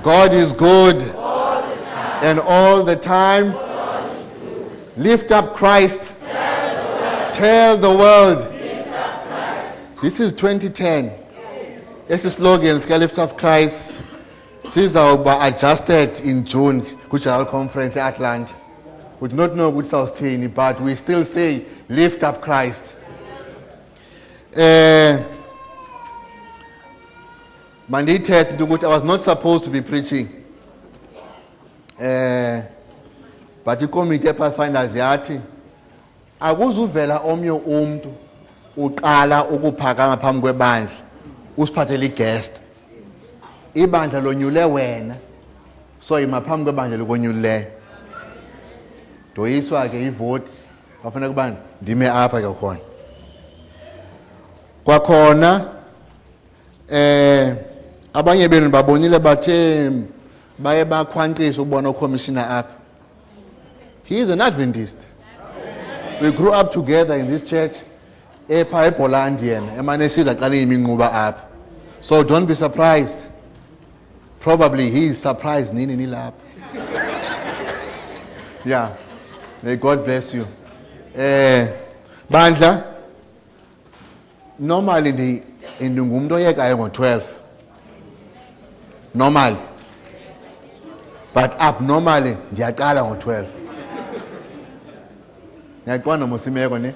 God is good. And all the time. Lift up Christ. Tell the world. This is 2010. This is slogan, Lift Up Christ. Sizawuba adjusted in June, General Conference at Atlanta. We do not know which sustain, but we still say, lift up Christ. Mandated to which I was not supposed to be preaching. But you committee pathfinders yathi akuzuvela omnye umuntu uqala ukuphakama phambi kwebandla usiphathele guest. Ibandla lonyule wena, so ima phambi kwebandla lokonyuleyo. Doyiswa ke ivote bafuna kuba ndime apha ke khona. Kwakhona abanye benu babonile bathe baye bakhwanqisa ukubona ucommissioner apha. He is an Adventist. We grew up together in this church. Epha eBolandian emane siza qala iminquba apha. So don't be surprised. Probably he is surprised nini nilapha. Yeah. May God bless you. Bandla, normally indungumuntu oyekayo ngo-12. Normally. But abnormally ndiyaqala ngo-12. Ngiyaqonda mosimeko ne?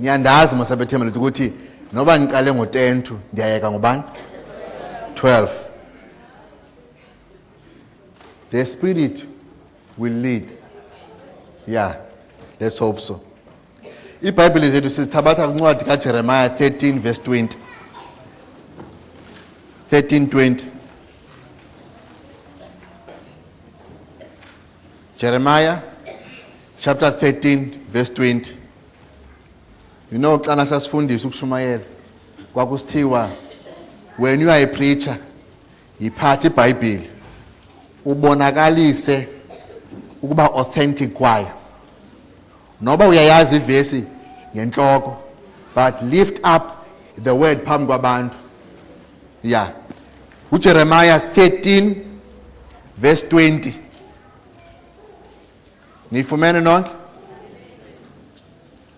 Ngiyandazi mosabethemela ukuthi noba ngiqale ngo-10 ndiyayeka ngobani? 12. The Spirit will lead. Yeah, let's hope so. IBhayibheli zethu sizithabatha kwincwadi kaJeremiah 13 verse 20. 13:20. Jeremiah chapter 13 verse 20. You know, xa sasifundisa ukushumayela kwakusithiwa when you are a preacher yiphatha iBhayibheli ubonakalise ukuba authentic kwayo. Noba uyayazi ivesi ngenhloko, but lift up the word phambi kwabantu. Yeah. Jeremiah 13 verse 20. Nifumene nonke?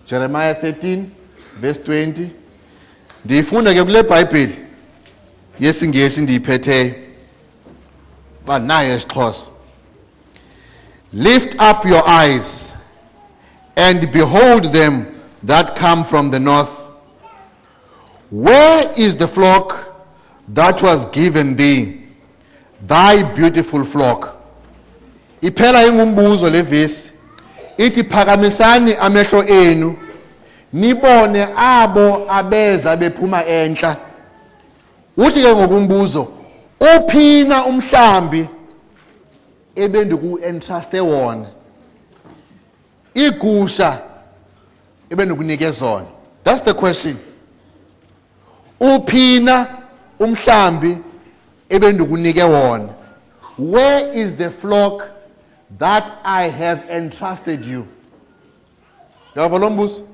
Jeremiah 13 verse 20. Ndifunda ke kule Bible yesingesi ndiyiphetheyo. But nayo esiXhosa. Lift up your eyes and behold them that come from the north. Where is the flock that was given thee, thy beautiful flock? Iphela ingumbuzo levesi ithi phakamisani amehlo enu nibone abo abeza bephuma enhla. Uthi ke ngokumbuzo uphina umhlambi ebenduku entruste wona, igusha ebendukunike zona. That's the question. Uphina umhlambi ebendukunike wona. Where is the flock that I have entrusted you? Yabo lo mbuzo.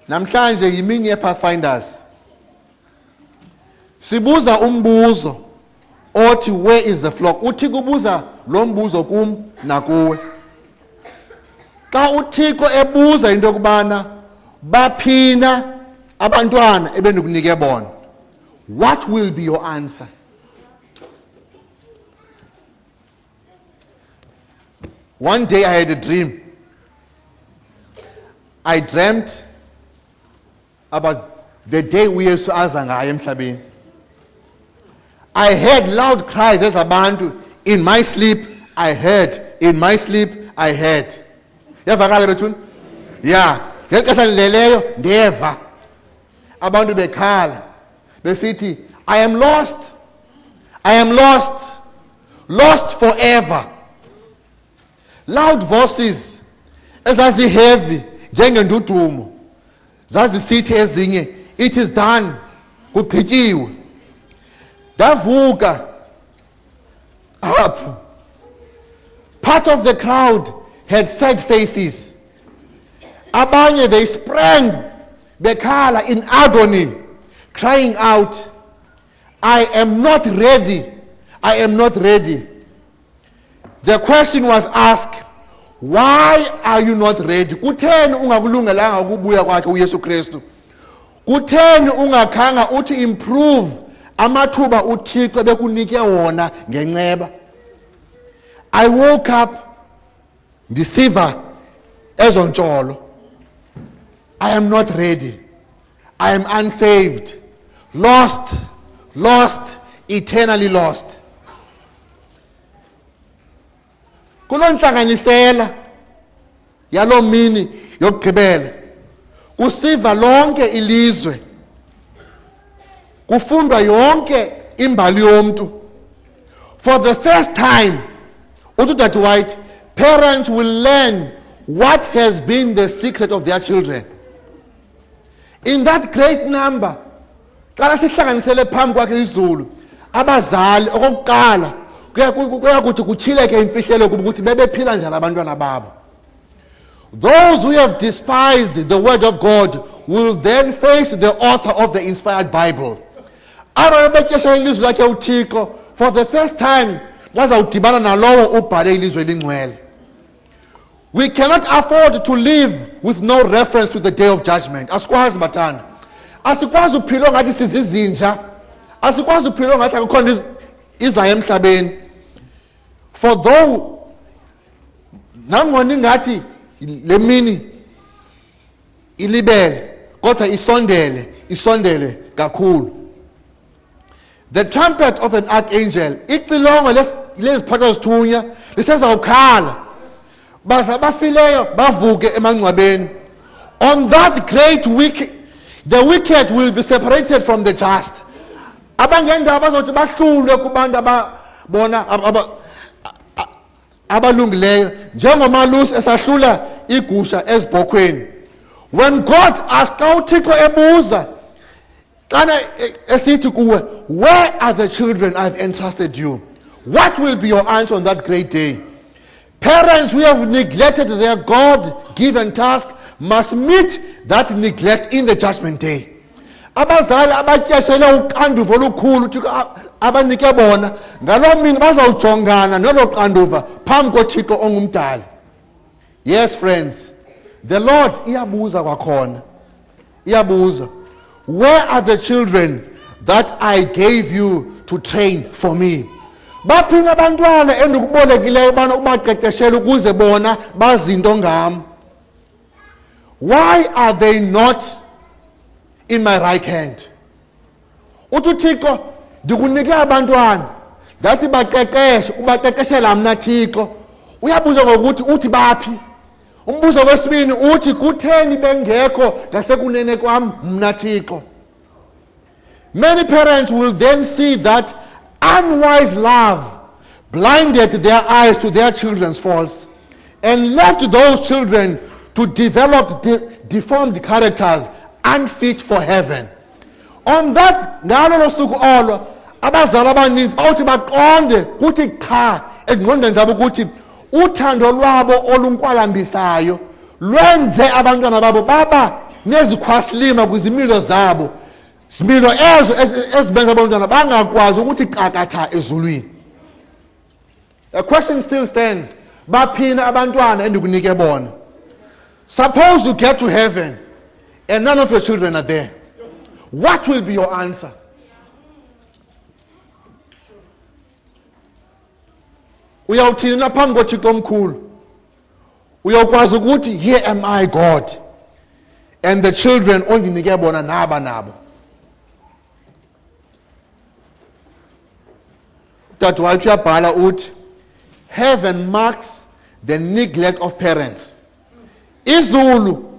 Namhlanje yimini yepathfinders. Sibuza umbuzo othi where is the flock? Uthi kubuza lo mbuzo kum nakuwe. Xa uThixo ebuza into kubana baphina abantwana ebendukunike bona, what will be your answer? One day I had a dream. I dreamt about the day we used to aza ngayo emhlabeni. I heard loud cries as abantu. In my sleep, I heard. In my sleep, I heard. Yavakala bethuni? Yeah. Ngexesha lileleyo ndeva. Abantu bekhala. Besithi, I am lost. I am lost. Lost forever. Loud voices ezaziheavy njengendudumo zazisithi ezinye, it is done, kugqityiwe. Davuka up. Part of the crowd had sad faces. Abanye, they sprang bekhala in agony, crying out, I am not ready. I am not ready. The question was asked, why are you not ready? Kutheni ungakulungelanga ukubuya kwakhe uYesu Kristu? Kutheni ungakhanga uthi improve amathuba uThixo bekunike wona ngenceba? I woke up ndisiva ezontsholo. I am not ready. I am unsaved. Lost, eternally lost. Kulonhlanganisela yalo mini yokugqibela kusiva lonke ilizwe, kufundwa yonke imbali yomntu. For the first time, uThixo White, parents will learn what has been the secret of their children. In that great number, xa sihlanganisele phambi kwakhe izulu, abazali okokuqala kuyakuthi kutyhileke imfihlelo kuba ukuthi bebephila njani abantwana babo. Those who have despised the word of God will then face the author of the inspired Bible. Aba betyesha ilizwi lakhe uThixo, for the first time bazawudibana nalowo ubhale ilizwi elingcwele. We cannot afford to live with no reference to the day of judgment. Asikwazi bathanda. Asikwazi uphila ngathi sizizinja. Asikwazi uphila ngathi akukho nto izayo emhlabeni. For though nangona ingathi le mini ilibele kodwa isondele kakhulu. The trumpet of an archangel, ixilongo leziphatha zithunya lisezawukhala. Baza bafileyo bavuke emangcwabeni. On that great week, the wicked will be separated from the just. Abangenda bazothi bahlulwe kubantu ababona abalungileyo njengomalusi esahlula igusha ezibhokhweni. When God asked uThixo ebuza xana esithi kuwe, where are the children I've entrusted you? What will be your answer on that great day? Parents who have neglected their God-given task must meet that neglect in the judgment day. Abazali abatyeshele uxanduva olukhulu uThixo abanike bona, ngaloo mini bazawujongana nolo xanduva phambi koThixo ongumdali. Yes, friends, the Lord iyabuza kwakhona. Iyabuza, where are the children that I gave you to train for me? Baphina abantwana endikubolekileyo bana ubaqeqeshela ukuze bona bazinto ngam. Why are they not in my right hand? uThixo ndikunike abantwana ndathi baqeqeshe, ubaqeqeshela mna Thixo. Uyabuza ngokuthi uthi baphi? Umbuzo wesibini uthi kutheni bengekho ngasekunene kwam mna Thixo? Many parents will then see that unwise love blinded their eyes to their children's faults and left those children to develop deformed characters unfit for heaven. On that, ngalo suku olo abazali abaninzi bawuthi baqonde kuthi cha engqondweni zabo ukuthi uthando lwabo olunkwalambisayo lwenze abantwana babo baba nezikhwasilima kwizimilo zabo. Similo ezo ezibenza abantwana bangakwazi ukuthi qakatha ezulwini. The question still stands. Baphina abantwana endikunike bona. Suppose you get to heaven and none of your children are there. What will be your answer? Uyawuthini na phambi koThixo omkhulu? Uyakwazi ukuthi here am I, God, and the children ondinike bona nabo. That why uyabhala uthi heaven marks the neglect of parents. Izulu